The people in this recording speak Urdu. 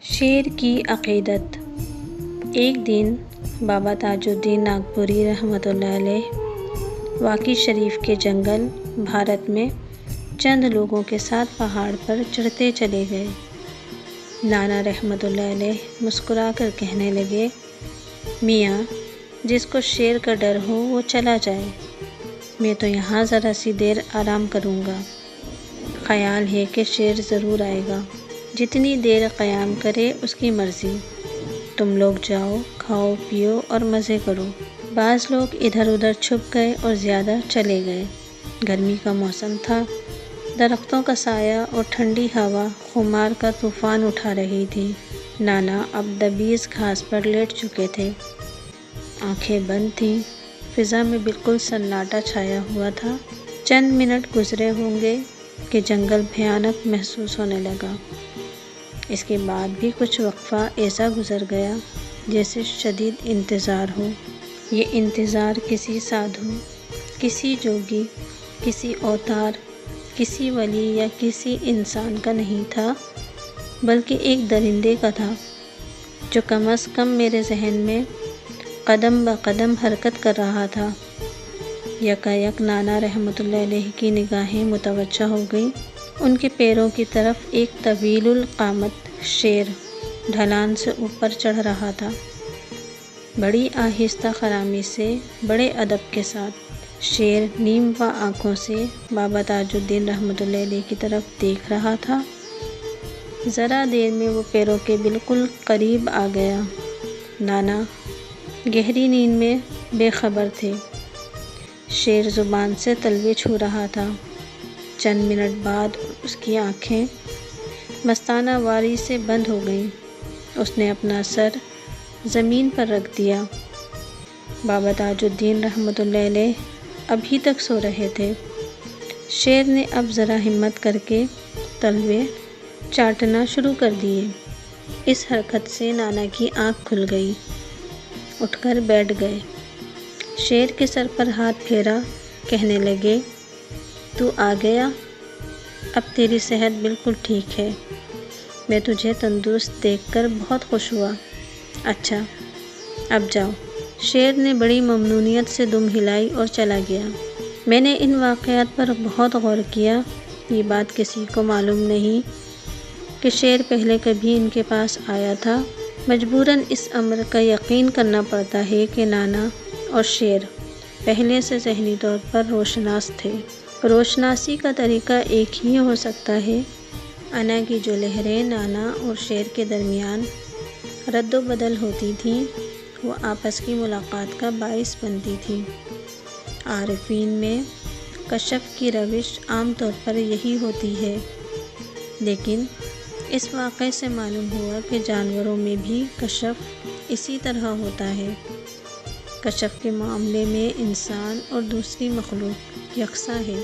شیر کی عقیدت۔ ایک دن بابا تاج الدین ناگپوری رحمۃ اللہ علیہ واقعی شریف کے جنگل بھارت میں چند لوگوں کے ساتھ پہاڑ پر چڑھتے چلے گئے۔ نانا رحمۃ اللہ علیہ مسکرا کر کہنے لگے، میاں جس کو شیر کا ڈر ہو وہ چلا جائے، میں تو یہاں ذرا سی دیر آرام کروں گا۔ خیال ہے کہ شیر ضرور آئے گا، جتنی دیر قیام کرے اس کی مرضی، تم لوگ جاؤ، کھاؤ پیو اور مزے کرو۔ بعض لوگ ادھر ادھر چھپ گئے اور زیادہ چلے گئے۔ گرمی کا موسم تھا، درختوں کا سایہ اور ٹھنڈی ہوا خمار کا طوفان اٹھا رہی تھی۔ نانا اب دبیز گھاس پر لیٹ چکے تھے، آنکھیں بند تھیں، فضا میں بالکل سناٹا چھایا ہوا تھا۔ چند منٹ گزرے ہوں گے کہ جنگل بھیانک محسوس ہونے لگا۔ اس کے بعد بھی کچھ وقفہ ایسا گزر گیا جیسے شدید انتظار ہو۔ یہ انتظار کسی سادھو، کسی جوگی، کسی اوتار، کسی ولی یا کسی انسان کا نہیں تھا، بلکہ ایک درندے کا تھا جو کم از کم میرے ذہن میں قدم بہ قدم حرکت کر رہا تھا۔ یکایک نانا رحمۃ اللہ علیہ کی نگاہیں متوجہ ہو گئیں۔ ان کے پیروں کی طرف ایک طویل القامت شیر ڈھلان سے اوپر چڑھ رہا تھا۔ بڑی آہستہ خرامی سے، بڑے ادب کے ساتھ شیر نیم وا آنکھوں سے بابا تاج الدین رحمۃ اللہ علیہ کی طرف دیکھ رہا تھا۔ ذرا دیر میں وہ پیروں کے بالکل قریب آ گیا۔ نانا گہری نیند میں بے خبر تھے۔ شیر زبان سے تلوے چھو رہا تھا۔ چند منٹ بعد اس کی آنکھیں مستانہ واری سے بند ہو گئیں۔ اس نے اپنا سر زمین پر رکھ دیا۔ بابا تاج الدین رحمۃ اللہ علیہ ابھی تک سو رہے تھے۔ شیر نے اب ذرا ہمت کر کے تلوے چاٹنا شروع کر دیے۔ اس حرکت سے نانا کی آنکھ کھل گئی، اٹھ کر بیٹھ گئے۔ شیر کے سر پر ہاتھ پھیرا، کہنے لگے، تو آ گیا، اب تیری صحت بالکل ٹھیک ہے، میں تجھے تندرست دیکھ کر بہت خوش ہوا۔ اچھا اب جاؤ۔ شیر نے بڑی ممنونیت سے دم ہلائی اور چلا گیا۔ میں نے ان واقعات پر بہت غور کیا۔ یہ بات کسی کو معلوم نہیں کہ شیر پہلے کبھی ان کے پاس آیا تھا۔ مجبوراً اس امر کا یقین کرنا پڑتا ہے کہ نانا اور شیر پہلے سے ذہنی طور پر روشناس تھے۔ روشناسی کا طریقہ ایک ہی ہو سکتا ہے۔ انا کی جو لہریں نانا اور شیر کے درمیان رد و بدل ہوتی تھیں، وہ آپس کی ملاقات کا باعث بنتی تھیں۔ عارفین میں کشف کی روش عام طور پر یہی ہوتی ہے، لیکن اس واقعے سے معلوم ہوا کہ جانوروں میں بھی کشف اسی طرح ہوتا ہے۔ کشف کے معاملے میں انسان اور دوسری مخلوق یکساں ہے۔